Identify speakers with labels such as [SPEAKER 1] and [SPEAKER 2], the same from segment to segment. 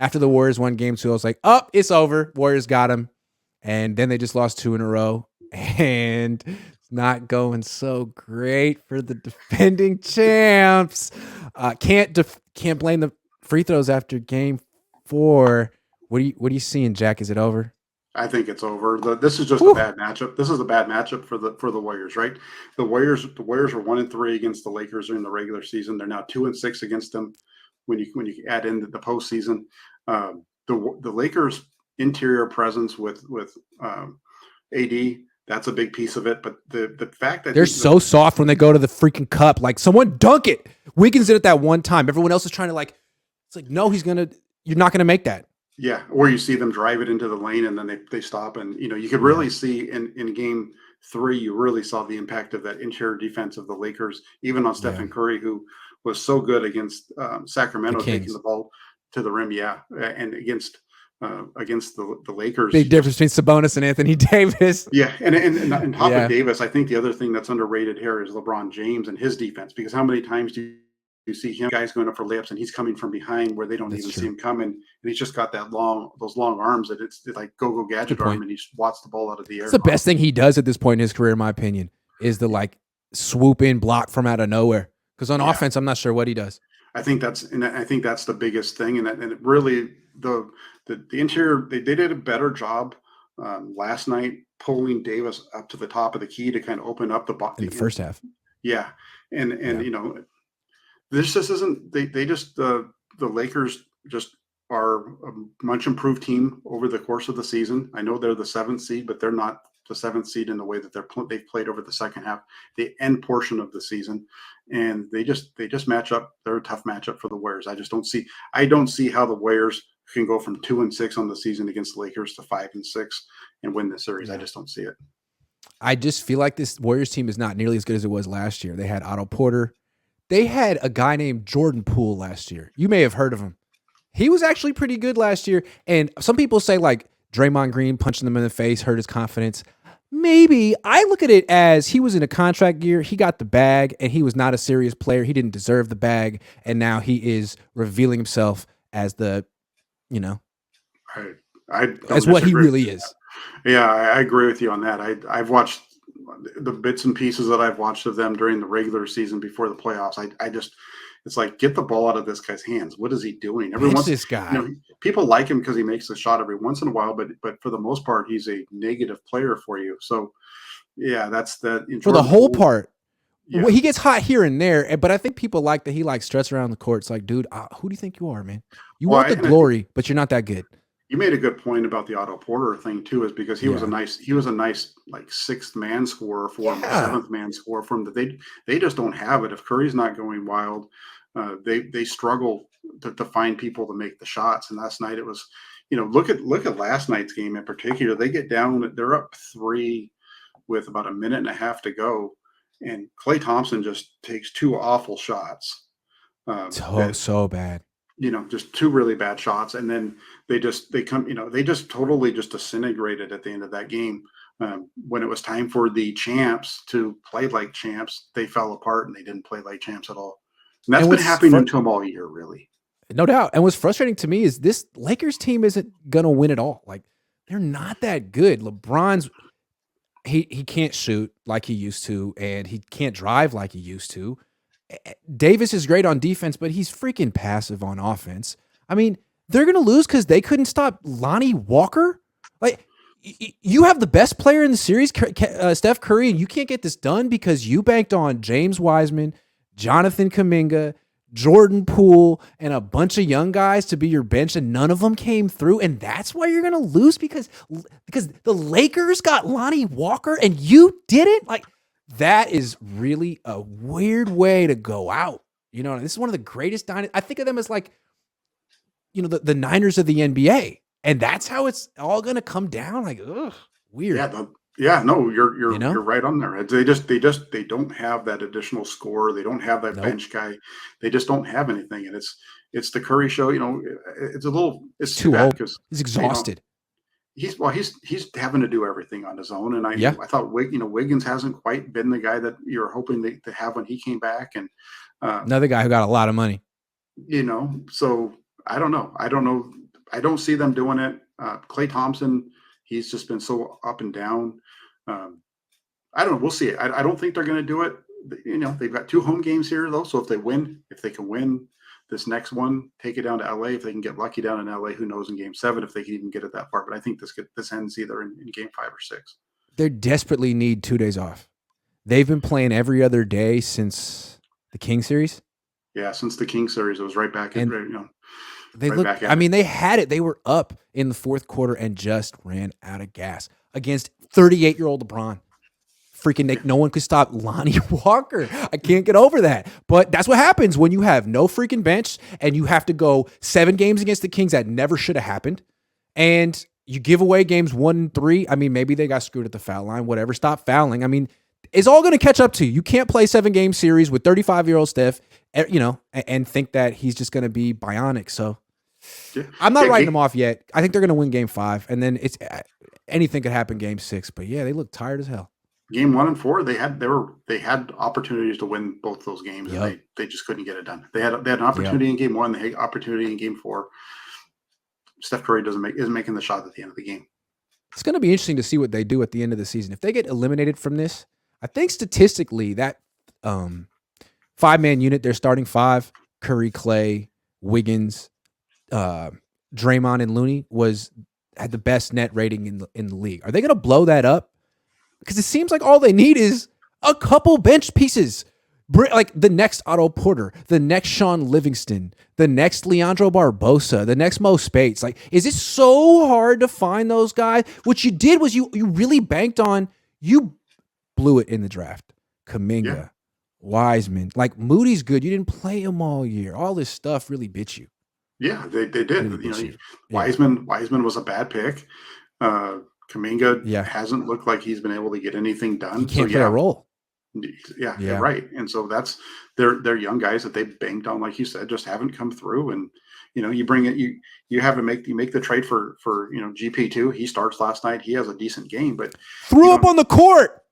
[SPEAKER 1] After the Warriors won game 2, I was like, oh, it's over. Warriors got him. And then they just lost 2 in a row. And it's not going so great for the defending champs. Can't blame the free throws after game 4. What are you seeing, Jack? Is it over?
[SPEAKER 2] I think it's over. This is just a bad matchup. This is a bad matchup for the Warriors, right? The Warriors were 1-3 against the Lakers during the regular season. They're now 2-6 against them when you add in the postseason. The Lakers' interior presence with AD, that's a big piece of it. But the fact that
[SPEAKER 1] they're so soft when they go to the freaking cup, like someone dunk it. Wiggins did it that one time. Everyone else is trying to it's like, no, you're not gonna make that.
[SPEAKER 2] Yeah, or you see them drive it into the lane and then they stop, and you could really see in game 3, you really saw the impact of that interior defense of the Lakers, even on Stephen Curry, who was so good against Sacramento, taking the ball to the rim, and against the Lakers.
[SPEAKER 1] Big difference between Sabonis and Anthony Davis.
[SPEAKER 2] Yeah, and top of Davis, I think the other thing that's underrated here is LeBron James and his defense, because how many times do you see him guys going up for layups and he's coming from behind where they don't even see him coming, and he's just got those long arms that it's like go gadget arm, and he swats the ball out of the air.
[SPEAKER 1] It's the best thing he does at this point in his career, in my opinion, is the swoop in block from out of nowhere. Because on offense, I'm not sure what he does.
[SPEAKER 2] I think that's the biggest thing, and it really the interior they did a better job last night pulling Davis up to the top of the key to kind of open up the
[SPEAKER 1] in the first half.
[SPEAKER 2] Yeah, and this just isn't. They just the Lakers just are a much improved team over the course of the season. I know they're the 7th seed, but they're not the 7th seed in the way that they've played over the second half, the end portion of the season, and they just match up. They're a tough matchup for the Warriors. I don't see how the Warriors can go from 2-6 on the season against the Lakers to 5-6 and win the series. I just don't see it.
[SPEAKER 1] I just feel like this Warriors team is not nearly as good as it was last year. They had Otto Porter. They had a guy named Jordan Poole last year. You may have heard of him. He was actually pretty good last year. And some people say Draymond Green punching them in the face hurt his confidence. Maybe. I look at it as he was in a contract year. He got the bag, and he was not a serious player. He didn't deserve the bag, and now he is revealing himself as the, as what he really is.
[SPEAKER 2] Yeah, I agree with you on that. I've watched the bits and pieces that I've watched of them during the regular season before the playoffs. It's like, get the ball out of this guy's hands. What is he doing?
[SPEAKER 1] This guy.
[SPEAKER 2] People like him because he makes the shot every once in a while, but for the most part, he's a negative player for you. So, yeah, that's that.
[SPEAKER 1] For the whole part, well, he gets hot here and there, but I think people like that he struts around the court. It's like, dude, who do you think you are, man? You want the glory, but you're not that good.
[SPEAKER 2] You made a good point about the Otto Porter thing too, is because he was a nice 6th man scorer for him, 7th man scorer for him. That they just don't have it. If Curry's not going wild, they struggle to find people to make the shots. And last night it was, look at last night's game in particular. They get down, they're up 3 with about a minute and a half to go, and Klay Thompson just takes 2 awful shots.
[SPEAKER 1] So bad.
[SPEAKER 2] Just 2 really bad shots, and then they just totally just disintegrated at the end of that game. When it was time for the champs to play like champs, they fell apart and they didn't play like champs at all. And that's been happening to them all year, really.
[SPEAKER 1] No doubt. And what's frustrating to me is this Lakers team isn't gonna win at all. They're not that good. LeBron's he can't shoot like he used to, and he can't drive like he used to. Davis is great on defense, but he's freaking passive on offense. I mean, they're going to lose because they couldn't stop Lonnie Walker. You have the best player in the series, Steph Curry, and you can't get this done because you banked on James Wiseman, Jonathan Kuminga, Jordan Poole, and a bunch of young guys to be your bench, and none of them came through, and that's why you're going to lose because the Lakers got Lonnie Walker and you didn't? That is really a weird way to go out. This is one of the greatest I think of them as the Niners of the NBA. And that's how it's all going to come down. Weird.
[SPEAKER 2] You're right on there. They don't have that additional score. They don't have that bench guy. They just don't have anything. And it's the Curry show. It's
[SPEAKER 1] too old because he's exhausted.
[SPEAKER 2] He's having to do everything on his own, and I thought Wiggins hasn't quite been the guy that you're hoping to have when he came back, and
[SPEAKER 1] another guy who got a lot of money.
[SPEAKER 2] So I don't know. I don't see them doing it. Klay Thompson, he's just been so up and down. I don't know. We'll see. I don't think they're going to do it. They've got 2 home games here though. So if they can win this next one, take it down to LA. If they can get lucky down in LA, who knows in Game 7 if they can even get it that far. But I think this ends either in Game 5 or 6.
[SPEAKER 1] They desperately need 2 days off. They've been playing every other day since the King series.
[SPEAKER 2] Yeah, since the King series, it was right back in.
[SPEAKER 1] They look. I mean, they had it. They were up in the 4th quarter and just ran out of gas against 38-year-old LeBron. Freaking Nick, no one could stop Lonnie Walker. I can't get over that. But that's what happens when you have no freaking bench and you have to go 7 games against the Kings that never should have happened. And you give away games 1 and 3. I mean, maybe they got screwed at the foul line, whatever. Stop fouling. I mean, it's all going to catch up to you. You can't play 7-game series with 35-year-old Steph, and think that he's just going to be bionic. So I'm not writing them off yet. I think they're going to win Game 5. And then anything could happen Game 6. But yeah, they look tired as hell.
[SPEAKER 2] Game 1 and 4, they had opportunities to win both those games, and they just couldn't get it done. They had an opportunity in Game 1, they had an opportunity in Game 4. Steph Curry isn't making the shot at the end of the game.
[SPEAKER 1] It's going to be interesting to see what they do at the end of the season. If they get eliminated from this, I think statistically that 5-man unit, they're starting 5, Curry, Clay, Wiggins, Draymond, and Looney had the best net rating in the league. Are they going to blow that up? Because it seems like all they need is a couple bench pieces. Like the next Otto Porter, the next Sean Livingston, the next Leandro Barbosa, the next Mo Spates. Like, is it so hard to find those guys? What you did was you really banked on, you blew it in the draft. Kuminga, Wiseman. Like, Moody's good. You didn't play him all year. All this stuff really bit you.
[SPEAKER 2] Yeah, they did. Really Wiseman was a bad pick. Kuminga hasn't looked like he's been able to get anything done.
[SPEAKER 1] He can't play a role.
[SPEAKER 2] Yeah, you're right. And so they're young guys that they banked on, like you said, just haven't come through. And you bring it, you make the trade for GP2. He starts last night. He has a decent game, but
[SPEAKER 1] threw up on the court.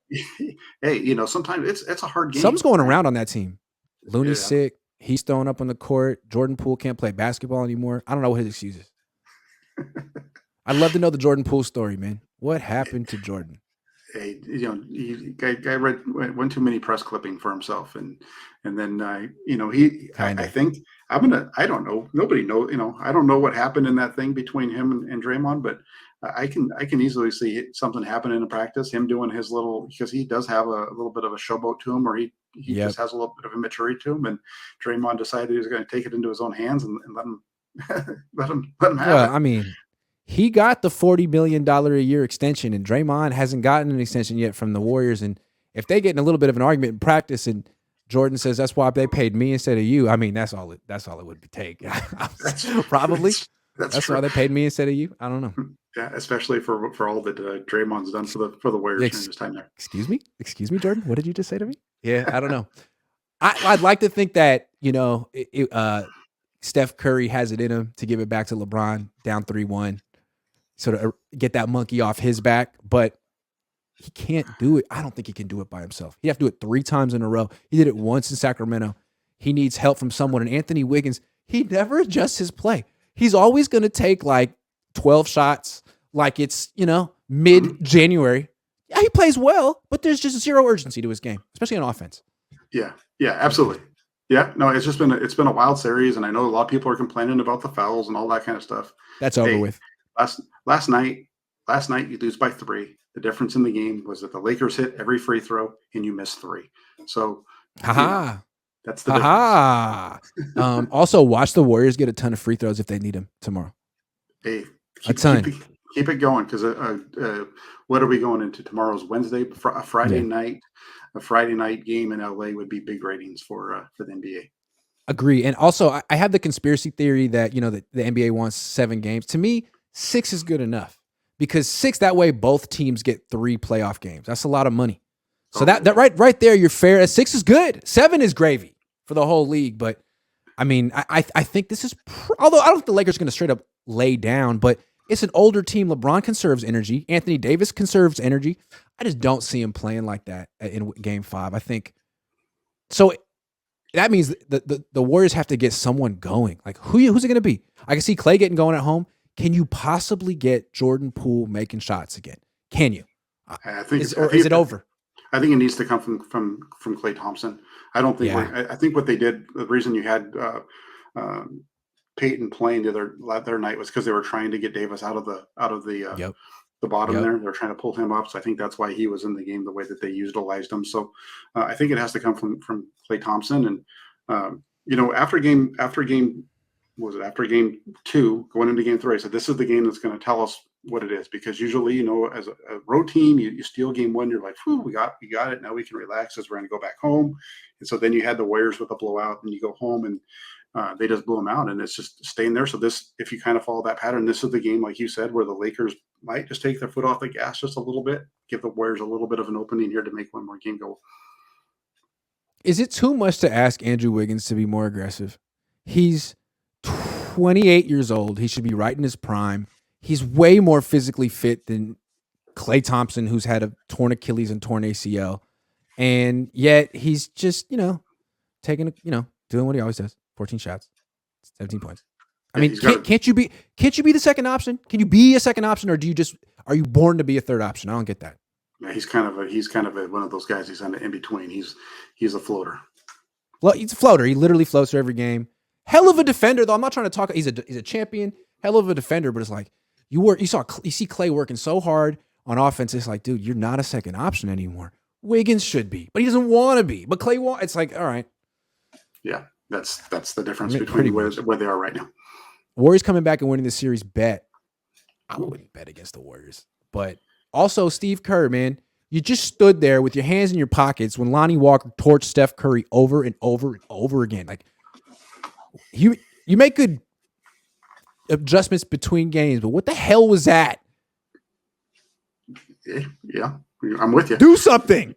[SPEAKER 2] Hey, sometimes it's a hard game.
[SPEAKER 1] Something's going around on that team. Looney's sick. He's throwing up on the court. Jordan Poole can't play basketball anymore. I don't know what his excuse is. I'd love to know the Jordan Poole story, man. What happened to Jordan?
[SPEAKER 2] Hey, guy read one too many press clipping for himself, and then I think I don't know. Nobody knows. I don't know what happened in that thing between him and Draymond, but I can easily see something happen in a practice. Him doing his little, because he does have a little bit of a showboat to him, or he just has a little bit of immaturity to him, and Draymond decided he was going to take it into his own hands and let him let him have it.
[SPEAKER 1] Well, I mean, he got the $40 million a year extension, and Draymond hasn't gotten an extension yet from the Warriors. And if they get in a little bit of an argument in practice, and Jordan says that's why they paid me instead of you, I mean, that's all it would take. Probably that's why they paid me instead of you. I don't know.
[SPEAKER 2] Yeah, especially for all that Draymond's done for the Warriors during his time there.
[SPEAKER 1] Excuse me, Jordan. What did you just say to me? Yeah, I don't know. I'd like to think that Steph Curry has it in him to give it back to LeBron down 3-1. Sort of get that monkey off his back, but he can't do it. I don't think he can do it by himself. He'd have to do it 3 times in a row. He did it once in Sacramento. He needs help from someone. And Anthony Wiggins, he never adjusts his play. He's always going to take like 12 shots like it's, mid-January. Yeah, he plays well, but there's just zero urgency to his game, especially on offense.
[SPEAKER 2] Yeah, absolutely. Yeah, no, it's been a wild series, and I know a lot of people are complaining about the fouls and all that kind of stuff.
[SPEAKER 1] That's over with.
[SPEAKER 2] Last night you lose by 3. The difference in the game was that the Lakers hit every free throw and you missed 3. So, that's the difference.
[SPEAKER 1] Also, watch the Warriors get a ton of free throws if they need them tomorrow.
[SPEAKER 2] Hey,
[SPEAKER 1] keep
[SPEAKER 2] it going, because what are we going into? Tomorrow's Wednesday, a Friday night. A Friday night game in LA would be big ratings for the NBA.
[SPEAKER 1] Agree. And also, I have the conspiracy theory that the NBA wants 7 games. To me, 6 is good enough, because 6, that way both teams get 3 playoff games. That's a lot of money. So that right there, you're fair. 6 is good. 7 is gravy for the whole league. But I mean, I think this is although I don't think the Lakers are going to straight up lay down, but it's an older team. LeBron conserves energy. Anthony Davis conserves energy. I just don't see him playing like that in Game 5. I think so. That means the Warriors have to get someone going. Like, who's it going to be? I can see Clay getting going at home. Can you possibly get Jordan Poole making shots again? Can you?
[SPEAKER 2] I think
[SPEAKER 1] is it over?
[SPEAKER 2] I think it needs to come from Klay Thompson. I don't think I think what they did, the reason you had Peyton playing the other night was because they were trying to get Davis out of the bottom there. They're trying to pull him up. So I think that's why he was in the game the way that they utilized him. So I think it has to come from Klay Thompson. And after game 2 going into game 3, I said this is the game that's going to tell us what it is, because usually as a road team, you steal game 1, you're like, we got it, now we can relax as we're going to go back home. And so then you had the Warriors with a blowout, and you go home and they just blew them out, and it's just staying there. So this, if you kind of follow that pattern, this is the game, like you said, where the Lakers might just take their foot off the gas just a little bit, give the Warriors a little bit of an opening here to make one more game go.
[SPEAKER 1] Is it too much to ask Andrew Wiggins to be more aggressive? He's 28 years old. He should be right in his prime. He's way more physically fit than Klay Thompson, who's had a torn Achilles and torn ACL. And yet he's just, taking, doing what he always does. 14 shots, 17 points. I mean, can't you be the second option? Can you be a second option, or are you born to be a third option? I don't get that.
[SPEAKER 2] Yeah, he's kind of one of those guys. He's in between. He's a floater.
[SPEAKER 1] Well, he's a floater. He literally floats for every game. Hell of a defender, though. I'm not trying to talk. He's a champion. Hell of a defender, but it's like you see Klay working so hard on offense. It's like, dude, you're not a second option anymore. Wiggins should be, but he doesn't want to be. But Klay wants. It's like, all right.
[SPEAKER 2] Yeah, that's the difference between where they are right now.
[SPEAKER 1] Warriors coming back and winning the series. Bet. I wouldn't bet against the Warriors, but also Steve Kerr, man. You just stood there with your hands in your pockets when Lonnie Walker torched Steph Curry over and over and over again. Like you make good adjustments between games, but what the hell was that?
[SPEAKER 2] Yeah, I'm with you.
[SPEAKER 1] Do something.